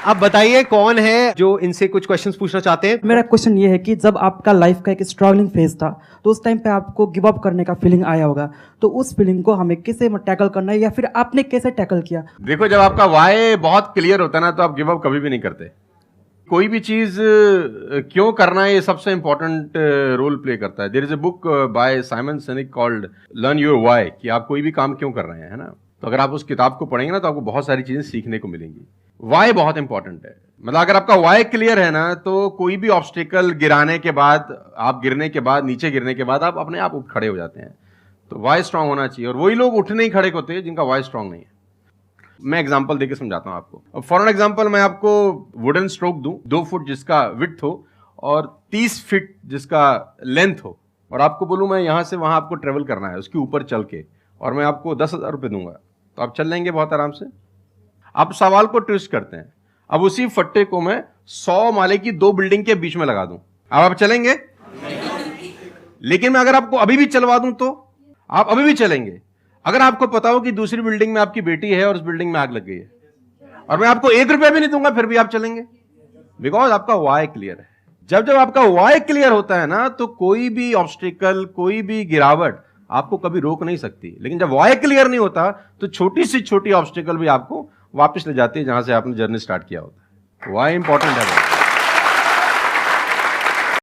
अब बताइए कौन है जो इनसे कुछ क्वेश्चंस पूछना चाहते हैं। मेरा क्वेश्चन ये है कि जब आपका लाइफ का एक स्ट्रगलिंग फेज था तो उस टाइम पे आपको गिव अप करने का फीलिंग आया होगा, तो उस फीलिंग को हमें कैसे टैकल करना है या फिर आपने कैसे टैकल किया? देखो, जब आपका वाई बहुत क्लियर होता है ना, तो आप गिव अप कभी भी नहीं करते। कोई भी चीज क्यों करना है, ये सबसे इंपॉर्टेंट रोल प्ले करता है। There is a book by Simon Sinek called learn your why, कि आप कोई भी काम क्यों कर रहे हैं, है ना। तो अगर आप उस किताब को पढ़ेंगे ना, तो आपको बहुत सारी चीजें सीखने को मिलेंगी। वाई बहुत इंपॉर्टेंट है। मतलब अगर आपका वाई क्लियर है ना, तो कोई भी ऑब्स्टिकल गिराने के बाद, आप गिरने के बाद, नीचे गिरने के बाद आप अपने आप उठ खड़े हो जाते हैं। तो वाई स्ट्रांग होना चाहिए, और वही लोग उठने ही खड़े होते हैं जिनका वाई स्ट्रांग नहीं है। मैं एग्जांपल देके समझाता हूं आपको। फॉर एन एग्जांपल, मैं आपको वुडन स्ट्रोक दूं, 2 फुट जिसका विड्थ हो और 30 फीट जिसका लेंथ हो, और आपको बोलूं मैं यहां से वहां आपको ट्रेवल करना है उसके ऊपर चल के, और मैं आपको 10,000 रुपये दूंगा, तो आप चल लेंगे बहुत आराम से। आप सवाल को ट्विस्ट करते हैं। अब उसी फट्टे को मैं 100 माले की 2 बिल्डिंग के बीच में लगा दूं, अब आप चलेंगे? लेकिन मैं अगर आपको अभी भी चलवा दूं तो आप अभी भी चलेंगे। अगर आपको पता हो कि दूसरी बिल्डिंग में आपकी बेटी है और उस बिल्डिंग में आग लग गई है, और मैं आपको 1 रुपया भी नहीं दूंगा, फिर भी आप चलेंगे? बिकॉज आपका वाई क्लियर है। जब जब आपका वाई क्लियर होता है ना, तो कोई भी ऑब्स्टिकल, कोई भी गिरावट आपको कभी रोक नहीं सकती। लेकिन जब वाई क्लियर नहीं होता, तो छोटी सी छोटी ऑब्स्टिकल भी आपको वापस ले जाती है जहां से आपने जर्नी स्टार्ट किया होता है। वाई इंपॉर्टेंट है।